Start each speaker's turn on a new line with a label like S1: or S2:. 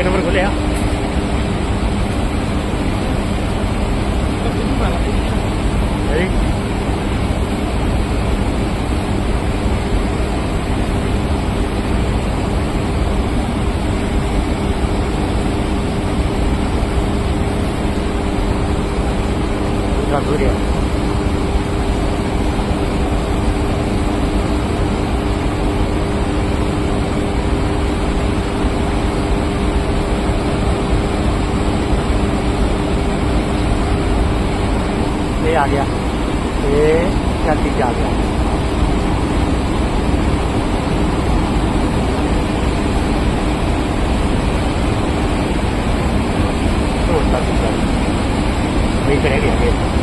S1: के नंबर खोले यार सूर्य ये आ गया ये क्या चीज आ गया तो वही करेंगे